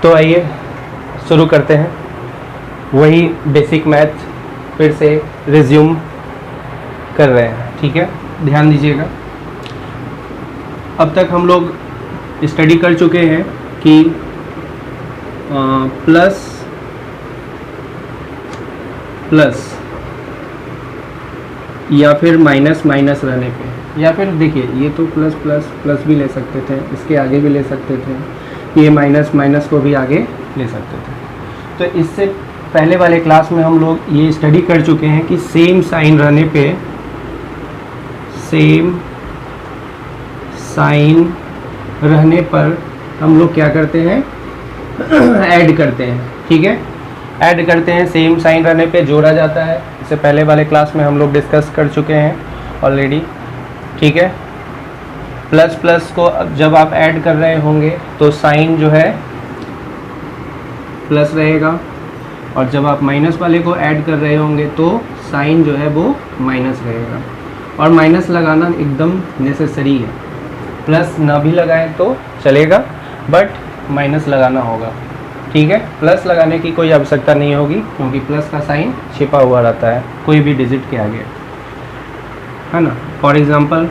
तो आइए शुरू करते हैं, वही बेसिक मैथ फिर से रिज्यूम कर रहे हैं। ठीक है, ध्यान दीजिएगा। अब तक हम लोग स्टडी कर चुके हैं कि प्लस प्लस या फिर माइनस माइनस रहने पे, या फिर देखिए ये तो प्लस प्लस प्लस भी ले सकते थे, इसके आगे भी ले सकते थे, ये माइनस माइनस को भी आगे ले सकते थे। तो इससे पहले वाले क्लास में हम लोग ये स्टडी कर चुके हैं कि सेम साइन रहने पे, सेम साइन रहने पर हम लोग क्या करते हैं, ऐड करते हैं। ठीक है, ऐड करते हैं, सेम साइन रहने पे जोड़ा जाता है। इससे पहले वाले क्लास में हम लोग डिस्कस कर चुके हैं ऑलरेडी। ठीक है, प्लस प्लस को जब आप ऐड कर रहे होंगे तो साइन जो है प्लस रहेगा, और जब आप माइनस वाले को ऐड कर रहे होंगे तो साइन जो है वो माइनस रहेगा। और माइनस लगाना एकदम नेसेसरी है, प्लस ना भी लगाएं तो चलेगा, बट माइनस लगाना होगा। ठीक है, प्लस लगाने की कोई आवश्यकता नहीं होगी, क्योंकि प्लस का साइन छिपा हुआ रहता है कोई भी डिजिट के आगे, है ना। फॉर एग्ज़ाम्पल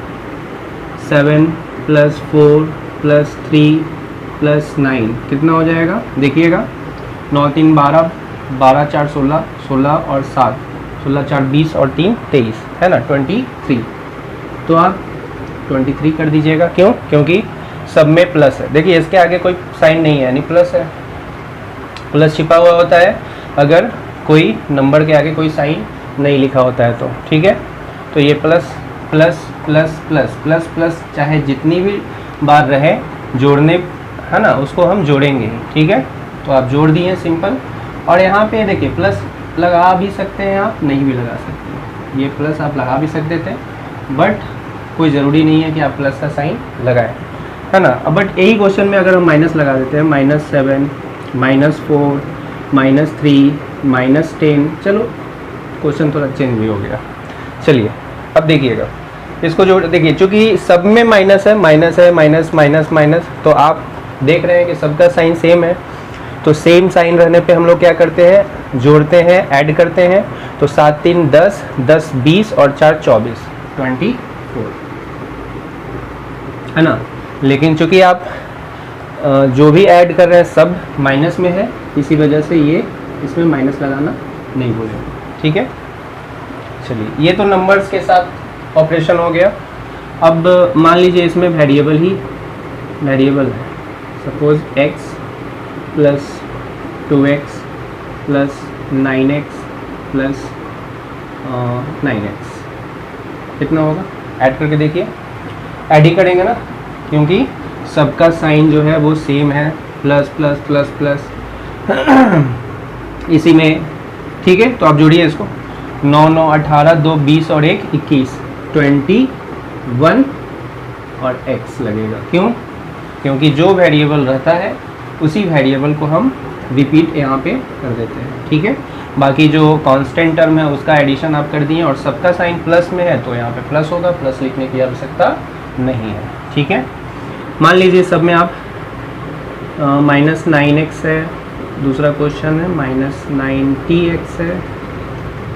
7 + 4 + 3 + 9 कितना हो जाएगा, देखिएगा। 9 3 12, 12 4 16, 16 और 7, 16 4 20 और 3 23, है ना, 23। तो आप 23 कर दीजिएगा। क्यों? क्योंकि सब में प्लस है। देखिए इसके आगे कोई साइन नहीं है, यानी प्लस है। प्लस छिपा हुआ होता है अगर कोई नंबर के आगे कोई साइन नहीं लिखा होता है तो। ठीक है, तो ये plus plus plus plus plus plus चाहे जितनी भी बार रहे जोड़ने, है ना, उसको हम जोड़ेंगे। ठीक है, तो आप जोड़ दिए सिंपल। और यहाँ पे देखिए प्लस लगा भी सकते हैं आप, नहीं भी लगा सकते हैं। ये प्लस आप लगा भी सकते थे, बट कोई ज़रूरी नहीं है कि आप प्लस का साइन लगाएं, है ना। बट यही क्वेश्चन में अगर हम माइनस लगा देते हैं, -7 -4 -3 -10, चलो क्वेश्चन थोड़ा चेंज भी हो गया। चलिए अब देखिएगा इसको जोड़, देखिए चूँकि सब में माइनस है, माइनस है, माइनस माइनस माइनस, तो आप देख रहे हैं कि सबका साइन सेम है। तो सेम साइन रहने पे हम लोग क्या करते हैं, जोड़ते हैं, ऐड करते हैं। तो 7 3 10, 10 20 और 4 24, 24, है ना। लेकिन चूँकि आप जो भी ऐड कर रहे हैं सब माइनस में है, इसी वजह से ये इसमें माइनस लगाना नहीं भूलें। ठीक है, चलिए ये तो नंबर्स के साथ ऑपरेशन हो गया। अब मान लीजिए इसमें वेरिएबल है, suppose x + 2x + 9x + 9x कितना होगा, ऐड करके देखिए। ऐड ही करेंगे ना, क्योंकि सबका साइन जो है वो सेम है, प्लस प्लस प्लस प्लस इसी में। ठीक है, तो आप जोड़िए इसको। 9 9 18, 2 20 और 1 21, 21 और x लगेगा। क्यों? क्योंकि जो वेरिएबल रहता है उसी वेरिएबल को हम रिपीट यहाँ पे कर देते हैं। ठीक है, बाकी जो कांस्टेंट टर्म है उसका एडिशन आप कर दिए, और सबका साइन प्लस में है तो यहाँ पे प्लस होगा, प्लस लिखने की आवश्यकता नहीं है। ठीक है, मान लीजिए सब में आप -9x है, दूसरा क्वेश्चन है -90x है,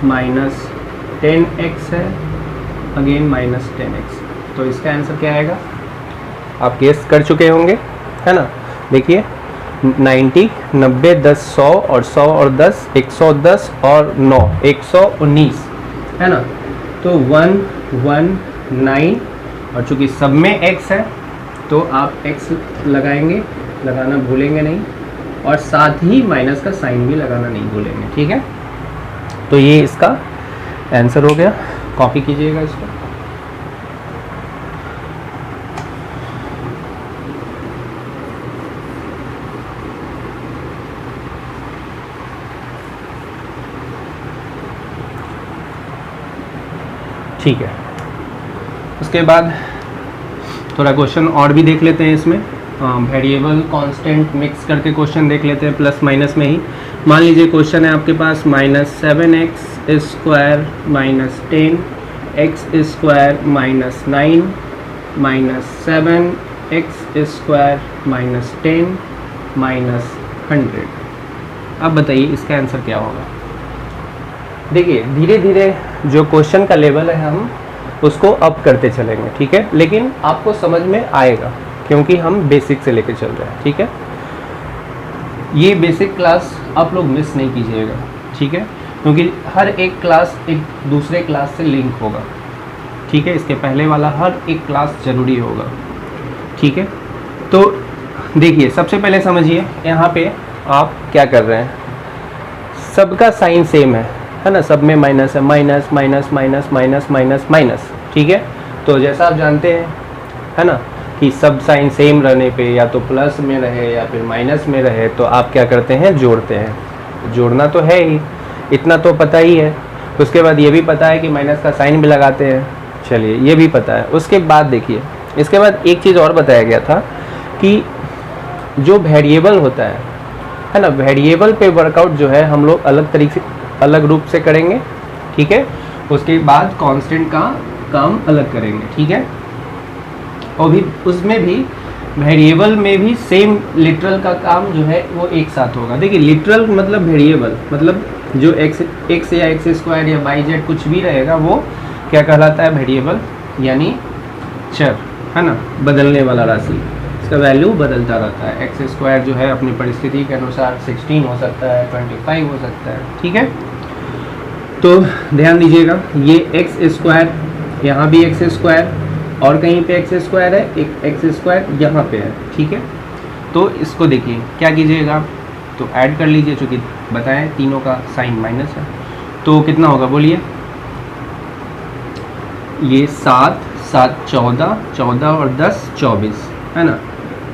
-10x है, अगेन -10x। तो इसका आंसर क्या आएगा, आप गेस कर चुके होंगे, है ना। देखिए 90, 90, 10, 100 और 100 और 10, 110 और 9, 119, है ना। तो 1 1 9, और चूँकि सब में x है तो आप x लगाएंगे, लगाना भूलेंगे नहीं, और साथ ही माइनस का साइन भी लगाना नहीं भूलेंगे। ठीक है, तो ये इसका आंसर हो गया। कॉपी कीजिएगा इसको। ठीक है, उसके बाद थोड़ा क्वेश्चन और भी देख लेते हैं इसमें। वेरिएबल कांस्टेंट मिक्स करके क्वेश्चन देख लेते हैं, प्लस माइनस में ही। मान लीजिए क्वेश्चन है आपके पास -7x² -10 x² -9 -7x² -10 100। अब बताइए इसका आंसर क्या होगा। देखिए धीरे धीरे जो क्वेश्चन का लेवल है हम उसको अप करते चलेंगे, ठीक है, लेकिन आपको समझ में आएगा क्योंकि हम बेसिक से लेके चल रहे हैं, ठीक है। ये बेसिक क्लास आप लोग मिस नहीं कीजिएगा, ठीक है, क्योंकि हर एक क्लास एक दूसरे क्लास से लिंक होगा, ठीक है। इसके पहले वाला हर एक क्लास ज़रूरी होगा, ठीक है। तो देखिए सबसे पहले समझिए यहाँ पे आप क्या कर रहे हैं, सबका साइन सेम है ना, सब में माइनस है, minus minus minus minus minus minus, ठीक है। तो जैसा आप जानते हैं है ना कि सब साइन सेम रहने पे या तो प्लस में रहे या फिर माइनस में रहे तो आप क्या करते हैं, जोड़ते हैं। जोड़ना तो है ही, इतना तो पता ही है। उसके बाद ये भी पता है कि माइनस का साइन भी लगाते हैं, चलिए ये भी पता है। उसके बाद देखिए इसके बाद एक चीज़ और बताया गया था कि जो वेरिएबल होता है ना, वेरिएबल पे वर्कआउट जो है हम लोग अलग तरीके से अलग रूप से करेंगे, ठीक है। उसके बाद कांस्टेंट का काम अलग करेंगे, ठीक है। और भी उसमें भी वेरिएबल में भी सेम लिटरल का काम जो है वो एक साथ होगा। देखिए लिटरल मतलब वेरिएबल मतलब जो एक्स या एक्स स्क्वायर या वाई जेड कुछ भी रहेगा वो क्या कहलाता है, वेरिएबल यानी चर, है ना, बदलने वाला राशि। इसका वैल्यू बदलता रहता है। एक्स स्क्वायर जो है अपनी परिस्थिति के अनुसार 16 हो सकता है, 25 हो सकता है, ठीक है। तो ध्यान दीजिएगा ये एक्स स्क्वायर, यहाँ भी एक्स स्क्वायर और कहीं पे एक्स स्क्वायर है, एक एक्स स्क्वायर यहाँ पे है, ठीक है। तो इसको देखिए क्या कीजिएगा, तो ऐड कर लीजिए, चूँकि बताएं तीनों का साइन माइनस है। तो कितना होगा बोलिए, ये 7 7 14 14 और 10 24 है ना।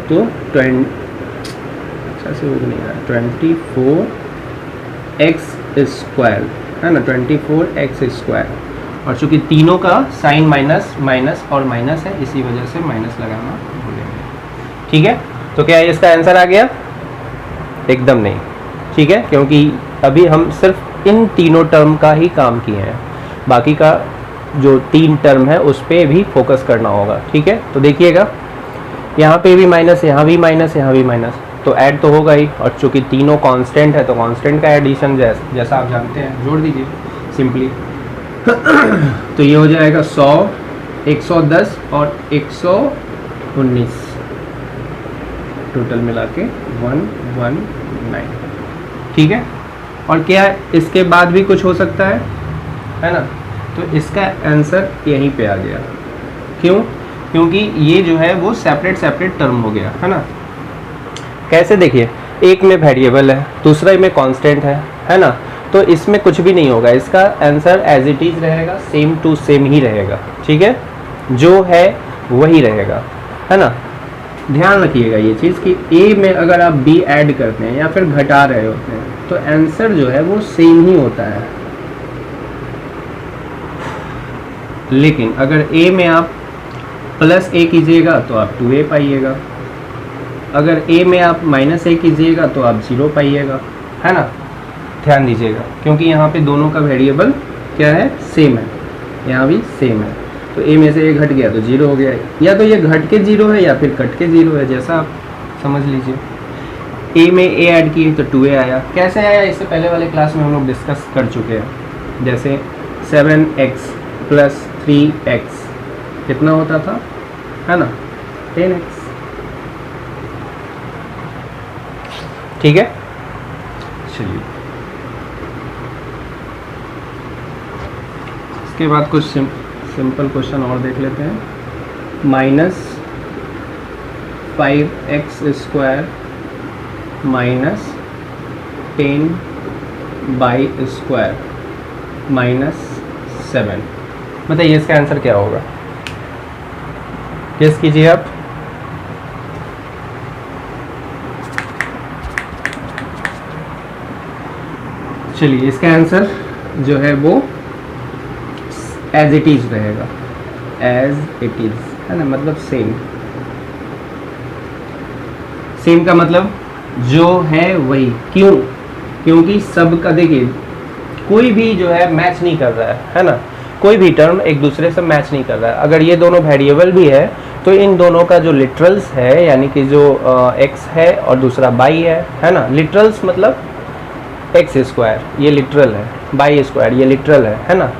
तो 20 अच्छा से हो नहीं रहा, 24x स्क्वायर है ना, 24x स्क्वायर। और चूँकि तीनों का साइन माइनस माइनस और माइनस है इसी वजह से माइनस लगाना भूलेंगे, ठीक है। तो क्या इसका आंसर आ गया, एकदम नहीं, ठीक है, क्योंकि अभी हम सिर्फ इन तीनों टर्म का ही काम किए हैं, बाकी का जो 3 टर्म है उस पर भी फोकस करना होगा, ठीक है। तो देखिएगा यहाँ पे भी माइनस, यहाँ भी माइनस, यहाँ भी माइनस, तो ऐड तो होगा ही। और चूँकि तीनों कांस्टेंट है तो कांस्टेंट का एडिशन जैसा आप जानते हैं जोड़ दीजिए सिंपली। तो ये हो जाएगा 100 110 और 119, टोटल मिला के 119, ठीक है। और क्या इसके बाद भी कुछ हो सकता है ना, तो इसका आंसर यहीं पे आ गया। क्यों, क्योंकि ये जो है वो सेपरेट सेपरेट टर्म हो गया, है ना। कैसे, देखिए एक में वेरिएबल है, दूसरे में कांस्टेंट है ना, तो इसमें कुछ भी नहीं होगा, इसका आंसर एज इट इज़ रहेगा, सेम टू सेम ही रहेगा, ठीक है, जो है वही रहेगा, है ना। ध्यान रखिएगा ये चीज़ कि ए में अगर आप बी ऐड करते हैं या फिर घटा रहे होते हैं तो आंसर जो है वो सेम ही होता है। लेकिन अगर ए में आप प्लस ए कीजिएगा तो आप 2a पाइएगा, अगर a में आप माइनस a कीजिएगा तो आप 0 पाइएगा, है ना। ध्यान दीजिएगा क्योंकि यहाँ पे दोनों का वेरिएबल क्या है, सेम है, यहाँ भी सेम है। तो a में से a घट गया तो 0 हो गया, या तो ये घट के 0 है या फिर कट के 0 है, जैसा आप समझ लीजिए। a में a ऐड किए तो 2a आया। कैसे आया, इससे पहले वाले क्लास में हम लोग डिस्कस कर चुके हैं। जैसे 7x प्लस 3x कितना होता था, है ना, 10x, ठीक है। चलिए इसके बाद कुछ सिंपल क्वेश्चन और देख लेते हैं। -5x square minus 10y square -7, बताइए इसका आंसर क्या होगा, गेस कीजिए आप। चलिए इसका आंसर जो है वो एज इट इज रहेगा, एज इट इज, है ना, मतलब सेम। सेम का मतलब जो है वही, क्यों, क्योंकि सब का देखिए कोई भी जो है मैच नहीं कर रहा है ना, कोई भी टर्म एक दूसरे से मैच नहीं कर रहा है। अगर ये दोनों वेरिएबल भी है तो इन दोनों का जो लिटरल्स है, यानी कि जो x है और दूसरा बाई है ना, लिटरल्स मतलब एक्स स्क्वायर ये लिटरल है, बाई स्क्वायर ये लिटरल है ना।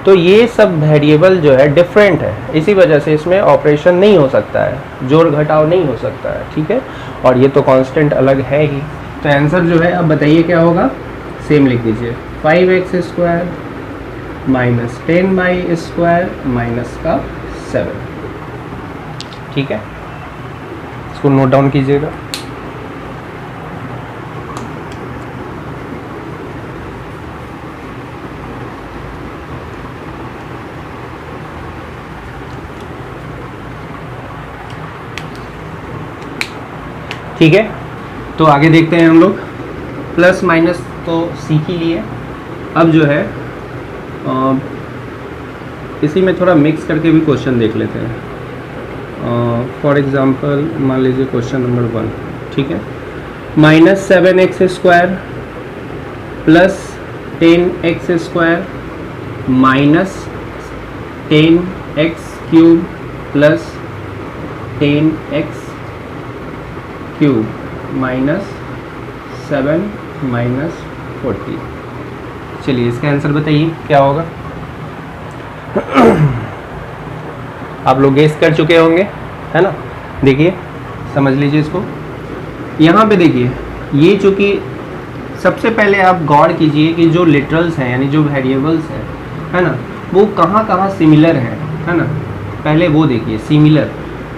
तो ये सब वेरिएबल जो है डिफरेंट है, इसी वजह से इसमें ऑपरेशन नहीं हो सकता है, जोड़ घटाव नहीं हो सकता है, ठीक है। और ये तो कांस्टेंट अलग है ही। तो आंसर जो है अब बताइए क्या होगा, सेम लिख दीजिए 5x square minus 10y square minus का 7, ठीक है। इसको नोट डाउन कीजिएगा। ठीक है, तो आगे देखते हैं हम लोग। प्लस माइनस तो सीख ही लिए, अब जो है इसी में थोड़ा मिक्स करके भी क्वेश्चन देख लेते हैं। फॉर एग्जांपल मान लीजिए क्वेश्चन नंबर 1, ठीक है। Minus 7x square plus 10x square minus 10x cube plus 10x cube minus 7 minus 40। चलिए इसका आंसर बताइए क्या होगा। आप लोग गेस कर चुके होंगे, है ना। देखिए समझ लीजिए इसको, यहाँ पे देखिए ये चूँकि सबसे पहले आप गौर कीजिए कि जो लिटरल्स हैं यानी जो वेरिएबल्स हैं, है ना, वो कहाँ कहाँ सिमिलर है ना। पहले वो देखिए सिमिलर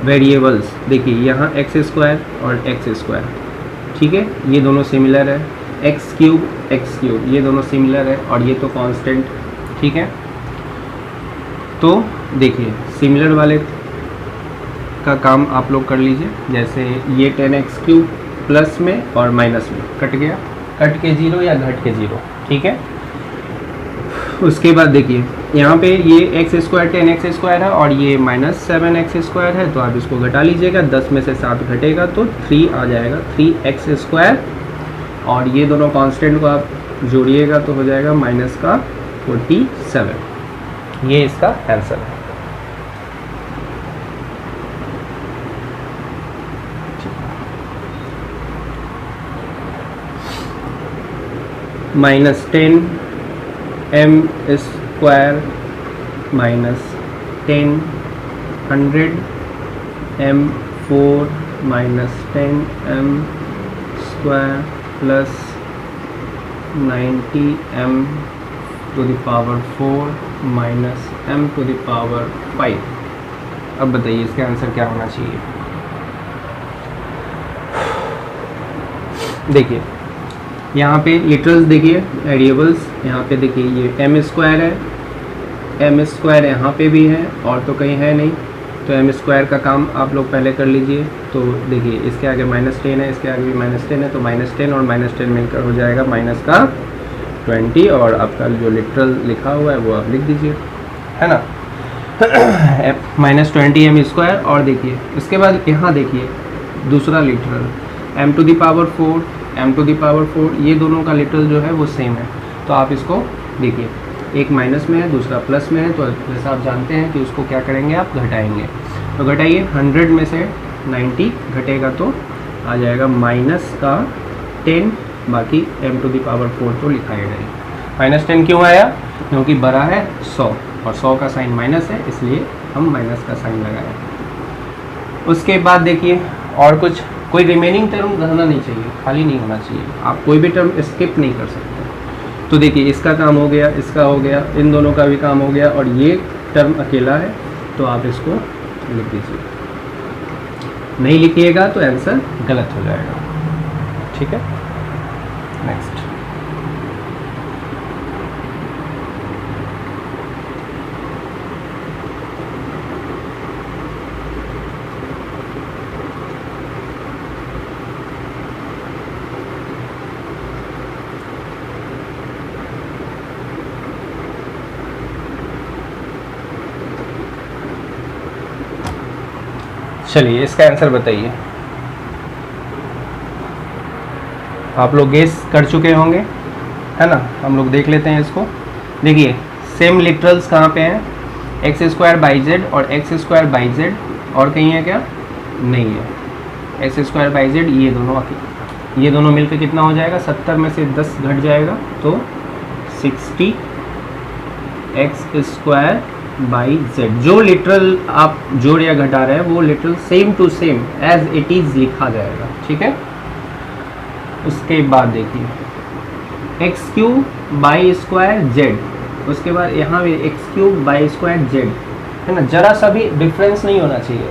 वेरिएबल्स, देखिए यहाँ एक्स स्क्वायर और एक्स स्क्वायर, ठीक है, ये दोनों सिमिलर है। एक्स क्यूब ये दोनों सिमिलर है, और ये तो कांस्टेंट, ठीक है। तो देखिए सिमिलर वाले का काम आप लोग कर लीजिए, जैसे ये 10x क्यूब प्लस में और माइनस में कट गया, कट के 0 या घट के 0, ठीक है। उसके बाद देखिए यहाँ पे ये एक्स स्क्वायर 10x स्क्वायर है और ये माइनस 7x स्क्वायर है, तो आप इसको घटा लीजिएगा, 10 में से 7 घटेगा तो 3 आ जाएगा, 3x स्क्वायर, और ये दोनों कांस्टेंट को आप जोड़िएगा तो हो जाएगा माइनस का 47। ये इसका आंसर है। Minus 10 m square minus 10 100 m4 minus 10 m square plus 90 m to the power 4 minus m to the power 5। अब बताइए इसका आंसर क्या होना चाहिए। देखिए यहाँ पे लिटरल्स देखिए वेरिएबल्स, यहाँ पे देखिए ये m स्क्वायर है, m स्क्वायर यहाँ पे भी है और तो कहीं है नहीं, तो m स्क्वायर का काम आप लोग पहले कर लीजिए। तो देखिए इसके आगे माइनस 10 है, इसके आगे भी माइनस 10 है, तो माइनस 10 और माइनस 10 मिलकर हो जाएगा माइनस का 20, और आपका जो लिटरल लिखा हुआ है वो आप लिख दीजिए, है ना, माइनस 20 m स्क्वायर। और देखिए इसके बाद यहाँ देखिए दूसरा literal m to the power 4 m to the power 4, ये दोनों का लिटरल जो है वो सेम है, तो आप इसको देखिए एक माइनस में है दूसरा प्लस में है, तो जैसा आप जानते हैं कि उसको क्या करेंगे आप घटाएंगे। तो घटाइए 100 में से 90 घटेगा तो आ जाएगा माइनस का 10, बाकी m टू द पावर 4 तो लिखा ही नहीं। माइनस 10 क्यों आया, क्योंकि बड़ा है 100 और 100 का साइन माइनस है, इसलिए हम माइनस का साइन लगाए। उसके बाद देखिए और कुछ, कोई रिमेनिंग टर्म रहना नहीं चाहिए, खाली नहीं होना चाहिए, आप कोई भी टर्म स्किप नहीं कर सकते। तो देखिए इसका काम हो गया, इसका हो गया, इन दोनों का भी काम हो गया, और ये टर्म अकेला है, तो आप इसको लिख दीजिए। नहीं लिखिएगा तो आंसर गलत हो जाएगा, ठीक है। नेक्स्ट, चलिए इसका आंसर बताइए। आप लोग गेस कर चुके होंगे, है ना। हम लोग देख लेते हैं इसको। देखिए सेम लिटरल्स कहाँ पे हैं, एक्स स्क्वायर बाई जेड और एक्स स्क्वायर बाई जेड, और कहीं है क्या? नहीं है। एक्स स्क्वायर बाई जेड ये दोनों मिलकर कितना हो जाएगा? 70 में से 10 घट जाएगा तो 60 एक्स स्क्वायर बाई जेड। जो लिटरल आप जोड़ या घटा रहे हैं वो literal same to same as it is लिखा जाएगा, ठीक है। उसके बाद देखिए x cube by square z, उसके बाद यहाँ भी x cube by square z, है ना। जरा सा भी डिफरेंस नहीं होना चाहिए।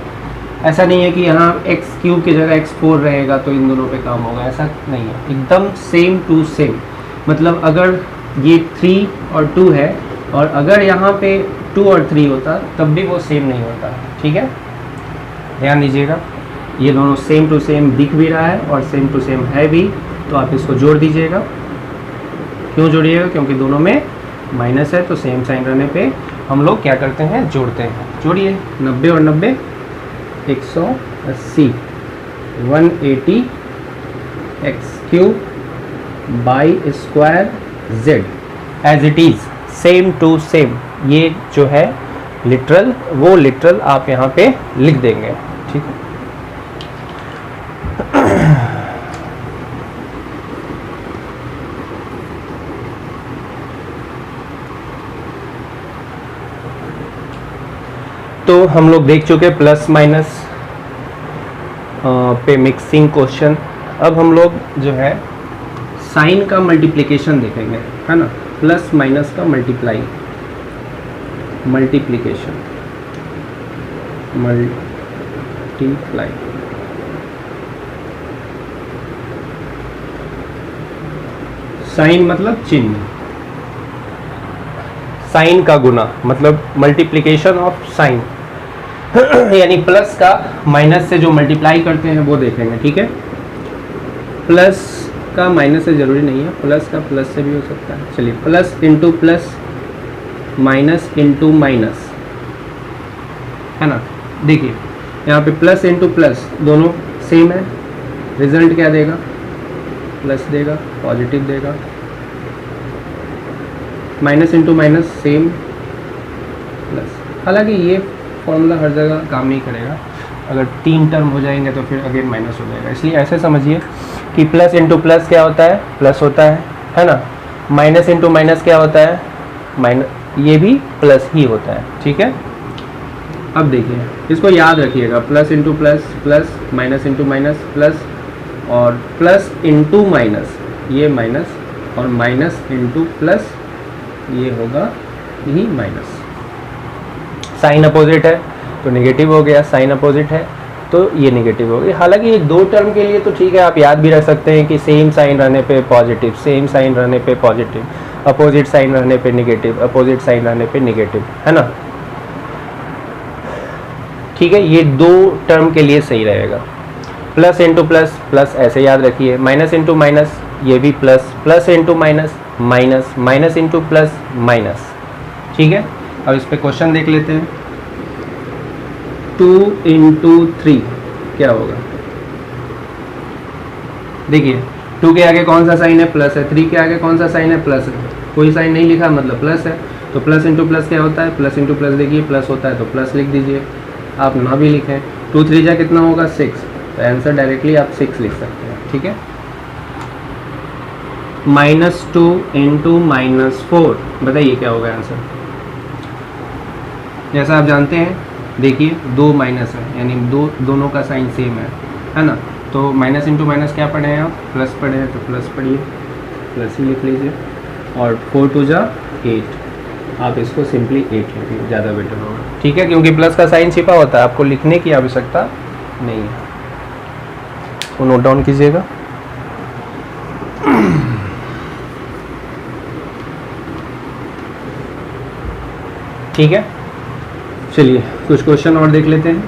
ऐसा नहीं है कि यहाँ एक्स क्यूब की जगह एक्स 4 रहेगा तो इन दोनों पे काम होगा, ऐसा नहीं है। एकदम सेम टू सेम, मतलब अगर ये 3 और 2 है और अगर यहाँ पे 2 और 3 होता तब भी वो सेम नहीं होता, ठीक है। ध्यान दीजिएगा, ये दोनों सेम टू सेम दिख भी रहा है और सेम टू सेम है भी, तो आप इसको जोड़ दीजिएगा। क्यों जोड़िएगा? क्योंकि दोनों में माइनस है, तो सेम साइन रहने पे हम लोग क्या करते हैं? जोड़ते हैं। जोड़िए 90 और 90 180 180 x cube by square z as it is same to same. ये जो है लिटरल, वो लिटरल आप यहाँ पे लिख देंगे, ठीक है। तो हम लोग देख चुके प्लस माइनस पे मिक्सिंग क्वेश्चन। अब हम लोग जो है साइन का मल्टीप्लिकेशन देखेंगे, है ना। प्लस माइनस का मल्टीप्लिकेशन साइन मतलब चिन्ह, साइन का गुना मतलब मल्टीप्लिकेशन ऑफ साइन यानी प्लस का माइनस से जो मल्टीप्लाई करते हैं वो देखेंगे, ठीक है। प्लस का माइनस से ज़रूरी नहीं है, प्लस का प्लस से भी हो सकता है। चलिए plus into plus minus into minus, है ना। देखिए यहाँ पे प्लस इंटू प्लस दोनों सेम है, रिजल्ट क्या देगा? प्लस देगा, पॉजिटिव देगा। Minus into minus same plus. हालांकि ये फॉर्मूला हर जगह काम नहीं करेगा, अगर 3 टर्म हो जाएंगे तो फिर अगेन माइनस हो जाएगा। इसलिए ऐसे समझिए कि प्लस इंटू प्लस क्या होता है? प्लस होता है ना। माइनस इंटू माइनस क्या होता है? माइनस, ये भी प्लस ही होता है, ठीक है। अब देखिए इसको याद रखिएगा, plus into plus plus, minus into minus plus, और प्लस इंटू माइनस ये माइनस, और माइनस इंटू प्लस ये होगा यही माइनस। साइन अपोजिट है तो नेगेटिव हो गया, साइन अपोजिट है तो ये नेगेटिव हो गया। हालांकि ये 2 टर्म के लिए तो ठीक है, आप याद भी रख सकते हैं कि सेम साइन रहने पे पॉजिटिव, सेम साइन रहने पे पॉजिटिव, अपोजिट साइन रहने पे नेगेटिव, अपोजिट साइन रहने पे नेगेटिव, है ना। ठीक है, ये 2 टर्म के लिए सही रहेगा। प्लस इंटू प्लस प्लस ऐसे याद रखिए, माइनस इंटू माइनस ये भी plus, plus into minus minus, minus into plus minus, ठीक है। अब इस पे क्वेश्चन देख लेते हैं। 2 इंटू 3 क्या होगा? देखिए 2 के आगे कौन सा साइन है? प्लस है। 3 के आगे कौन सा साइन है? प्लस है। कोई साइन नहीं लिखा मतलब प्लस है, तो प्लस इंटू प्लस क्या होता है? प्लस इंटू प्लस देखिए प्लस होता है तो प्लस लिख दीजिए। आप ना भी लिखें, 2 3 जा कितना होगा? 6, तो आंसर डायरेक्टली आप 6 लिख सकते हैं, ठीक है। -2 इंटू -4 बताइए क्या होगा आंसर? जैसा आप जानते हैं, देखिए 2 माइनस है यानी दोनों का साइन सेम है ना। तो माइनस इंटू माइनस क्या पढ़े हैं आप? प्लस पढ़े हैं, तो प्लस पढ़िए, प्लस ही लिख लीजिए। और 4 2 जा 8, आप इसको सिंपली 8 लिखिए, ज़्यादा बेटर होगा, ठीक है, क्योंकि प्लस का साइन छिपा होता है, आपको लिखने की आवश्यकता नहीं है। वो नोट डाउन कीजिएगा। ठीक है, चलिए कुछ क्वेश्चन और देख लेते हैं।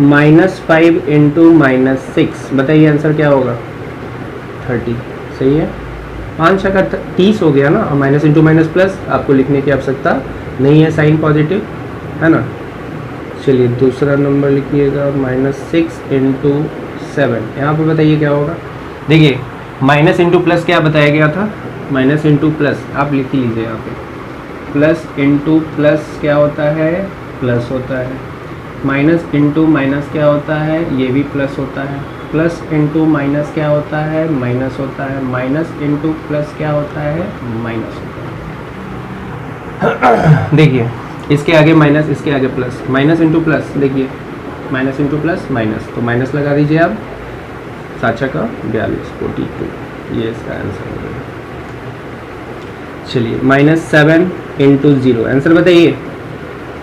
-5 इंटू -6 बताइए आंसर क्या होगा? 30, सही है। 5 अगर 30 हो गया ना, और माइनस इंटू माइनस प्लस, आपको लिखने की आवश्यकता नहीं है, साइन पॉजिटिव है ना। चलिए दूसरा नंबर लिखिएगा, -6 इंटू 7, यहाँ पे बताइए क्या होगा? देखिए माइनस इंटू प्लस क्या बताया गया था? माइनस इंटू प्लस आप लिख लीजिए यहाँ पे, प्लस इंटू प्लस क्या होता है, प्लस होता है। माइनस इंटू माइनस क्या होता है, ये भी प्लस होता है। प्लस इंटू माइनस क्या होता है, माइनस होता है। माइनस इंटू प्लस क्या होता है, माइनस होता है। देखिए इसके आगे माइनस, इसके आगे प्लस, माइनस इंटू प्लस, देखिए माइनस इंटू प्लस माइनस, तो माइनस लगा दीजिए आप। 7 का 42, 42, ये इसका आंसर हो गया। चलिए -7 इंटू 0, आंसर बताइए।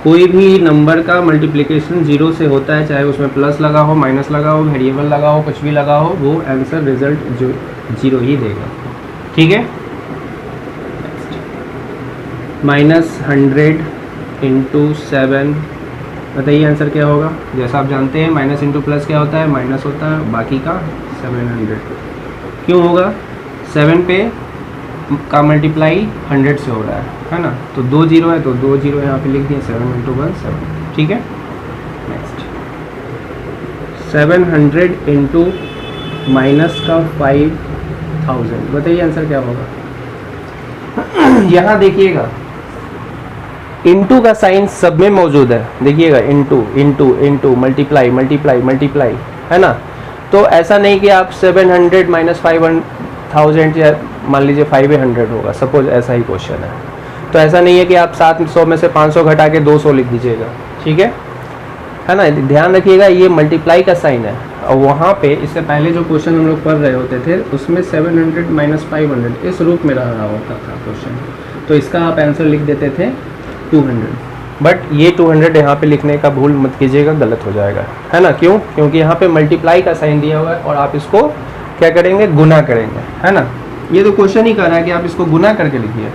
कोई भी नंबर का मल्टीप्लिकेशन 0 से होता है, चाहे उसमें प्लस लगा हो, माइनस लगा हो, वेरिएबल लगा हो, कुछ भी लगा हो, वो आंसर रिजल्ट जो 0 ही देगा। ठीक है, -100 इंटू 7, बताइए आंसर क्या होगा। जैसा आप जानते हैं माइनस इंटू प्लस क्या होता है, माइनस होता है, बाकी का 700 क्यों होगा, 7 पे का मल्टीप्लाई 100 से हो रहा है ना, तो 2 0 है तो 2 0 यहाँ पे लिख दिए, 7 इंटू 1 7। ठीक है, नेक्स्ट 700 इंटू माइनस का 5000, बताइए आंसर क्या होगा। यहाँ देखिएगा इंटू का साइन सब में मौजूद है, देखिएगा into into into, multiply multiply multiply, है ना। तो ऐसा नहीं कि आप 700 माइनस 5000 या मान लीजिए 500 होगा, सपोज ऐसा ही क्वेश्चन है, तो ऐसा नहीं है कि आप 700 में से 500 घटा के 200 लिख दीजिएगा। ठीक है ना, ध्यान रखिएगा ये मल्टीप्लाई का साइन है। और वहाँ पे इससे पहले जो क्वेश्चन हम लोग पढ़ रहे होते थे उसमें 700 माइनस 500 इस रूप में रहा होता था क्वेश्चन, तो इसका आप आंसर लिख देते थे 200, बट ये 200 यहाँ पे लिखने का भूल मत कीजिएगा, गलत हो जाएगा, है ना। क्यों, क्योंकि यहाँ पे मल्टीप्लाई का साइन दिया हुआ है और आप इसको क्या करेंगे, गुना करेंगे, है ना। ये तो क्वेश्चन ही कर रहा है कि आप इसको गुना करके लिखिए।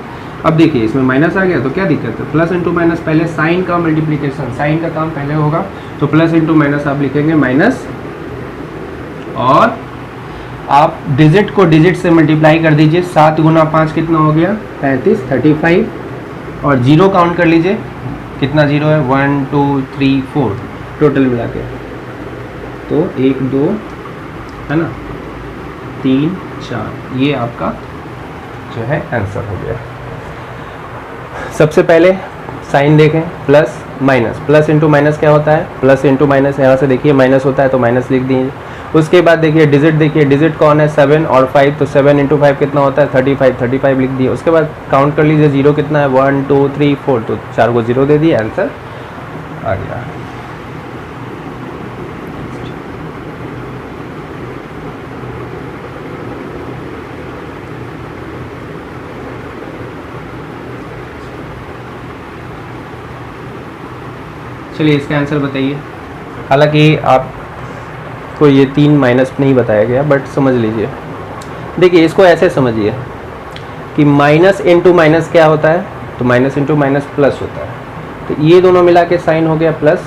अब देखिए इसमें माइनस आ गया तो क्या दिक्कत है, प्लस इंटू माइनस, पहले साइन का मल्टीप्लिकेशन, साइन का काम पहले होगा, तो प्लस इंटू माइनस आप लिखेंगे माइनस, और आप डिजिट को डिजिट से मल्टीप्लाई कर दीजिए। 7 गुना 5 कितना हो गया, 35, 35, और 0 काउंट कर लीजिए, कितना 0 है, 1 2 3 4 टोटल मिला के, तो 1 2 है ना, 3 4, ये आपका जो है आंसर हो गया। सबसे पहले साइन देखें, plus minus, plus into minus क्या होता है, प्लस इंटू माइनस, यहाँ से देखिए माइनस होता है तो माइनस लिख दीजिए। उसके बाद देखिए डिजिट, देखिए डिजिट कौन है, 7 और 5, तो 7 इंटू 5 कितना होता है, 35, 35 लिख दिए। उसके बाद काउंट कर लीजिए 0 कितना है, 1 2 3 4, तो 4 को 0 दे दिए, आंसर आ गया। चलिए इसका आंसर बताइए। हालांकि आपको ये 3 माइनस नहीं बताया गया, बट समझ लीजिए। देखिए इसको ऐसे समझिए कि माइनस इंटू माइनस क्या होता है, तो माइनस इंटू माइनस प्लस होता है, तो ये दोनों मिला के साइन हो गया प्लस,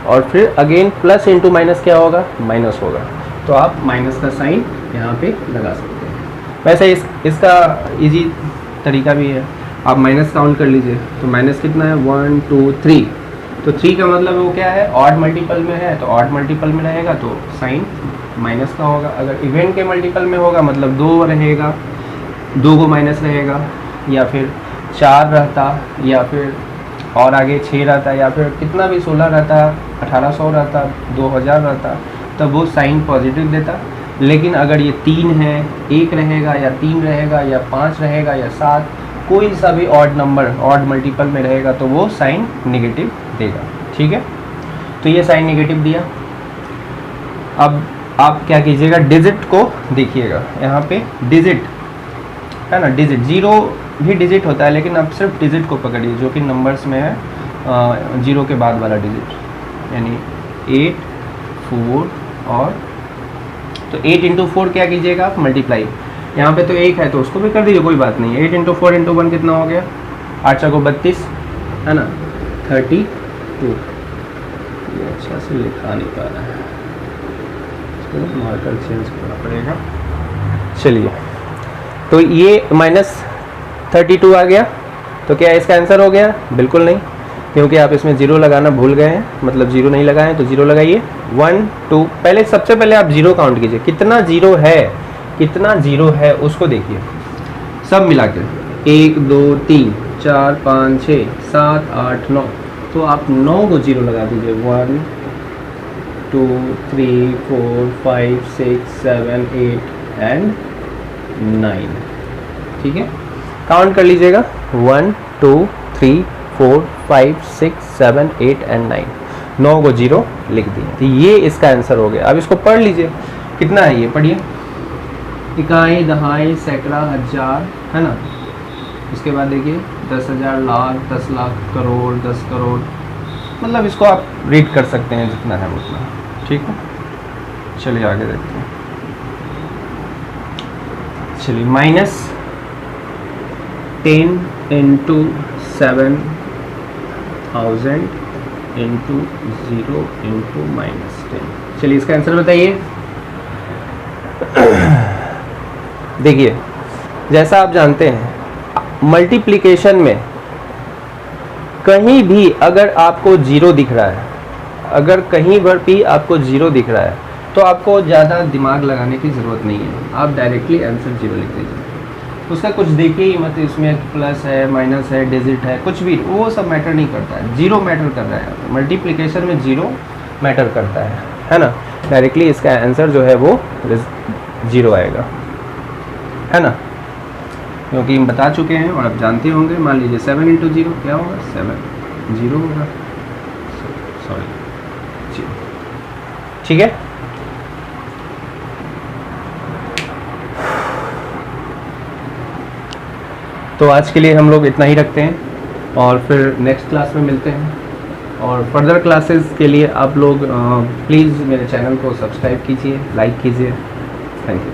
और फिर अगेन प्लस इंटू माइनस क्या होगा, माइनस होगा, तो आप माइनस का साइन यहाँ पे लगा सकते हैं। वैसे इसका इजी तरीका भी है, आप माइनस काउंट कर लीजिए, तो माइनस कितना है, 1 2 3, तो 3 का मतलब वो क्या है, ऑड मल्टीपल में है, तो ऑड मल्टीपल में रहेगा तो साइन माइनस का होगा। अगर इवन के मल्टीपल में होगा मतलब 2 रहेगा, 2 को माइनस रहेगा, या फिर 4 रहता, या फिर और आगे 6 रहता, या फिर कितना भी 16 रहता, 1800 रहता, 2000 रहता, तब वो साइन पॉजिटिव देता। लेकिन अगर ये 3 है, 1 रहेगा या 3 रहेगा या 5 रहेगा या 7, कोई सा भी ऑड नंबर ऑड मल्टीपल में रहेगा तो वो साइन नेगेटिव देगा। ठीक है, तो ये साइन नेगेटिव दिया। अब आप क्या कीजिएगा, डिजिट को देखिएगा, यहाँ पे डिजिट है ना, डिजिट 0 भी डिजिट होता है, लेकिन आप सिर्फ डिजिट को पकड़िए जो कि नंबर्स में है, 0 के बाद वाला डिजिट, यानी 8 4, और तो 8 इंटू 4 क्या कीजिएगा आप, मल्टीप्लाई। यहाँ पे तो 1 है तो उसको भी कर दीजिए, कोई बात नहीं है। 8 इंटू 4 इंटू 1 कितना हो गया, 8 को 32, है ना, 32। ये अच्छा से लिखा नहीं पा रहा है, इसको मार्कर चेंज करना पड़ेगा। चलिए, तो ये -32 आ गया, तो क्या इसका आंसर हो गया, बिल्कुल नहीं, क्योंकि आप इसमें 0 लगाना भूल गए हैं, मतलब 0 नहीं लगाए, तो 0 लगाइए। 1 2, पहले सबसे पहले आप 0 काउंट कीजिए, कितना 0 है, कितना 0 है उसको देखिए, सब मिला के 1 2 3 4 5 6 7 8 9, तो आप 9 को 0 लगा दीजिए। 1 2 3 4 5 6 7 8 एंड 9। ठीक है, काउंट कर लीजिएगा। 1 2 3 4 5 6 7 8 एंड 9, 9 को 0 लिख दिए। तो ये इसका आंसर हो गया। अब इसको पढ़ लीजिए, कितना है ये, पढ़िए। इकाई, दहाई, सैकड़ा, हजार, है ना। इसके बाद देखिए 10,000, लाख, 10 लाख, करोड़, 10 करोड़, मतलब इसको आप रीड कर सकते हैं जितना है उतना। ठीक है, चलिए आगे देखते हैं। चलिए, -10 इंटू 7,000 इंटू 0 इंटू -10। चलिए इसका आंसर बताइए। देखिए, जैसा आप जानते हैं मल्टीप्लिकेशन में कहीं भी अगर आपको 0 दिख रहा है, अगर कहीं पर भी आपको 0 दिख रहा है, तो आपको ज़्यादा दिमाग लगाने की ज़रूरत नहीं है, आप डायरेक्टली आंसर 0 लिख दीजिए। उसका कुछ देखिए ही मत, इसमें प्लस है, माइनस है, डिजिट है, कुछ भी, वो सब मैटर नहीं करता है। 0 मैटर कर रहा है, मल्टीप्लिकेशन में 0 मैटर करता है ना। डायरेक्टली इसका आंसर जो है वो 0 आएगा, है ना, क्योंकि हम बता चुके हैं और आप जानते होंगे। मान लीजिए 7 इंटू 0 क्या होगा, 7 0 होगा, सॉरी 0। ठीक है, तो आज के लिए हम लोग इतना ही रखते हैं और फिर नेक्स्ट क्लास में मिलते हैं। और फर्दर क्लासेस के लिए आप लोग प्लीज़ मेरे चैनल को सब्सक्राइब कीजिए, लाइक कीजिए। Thank you.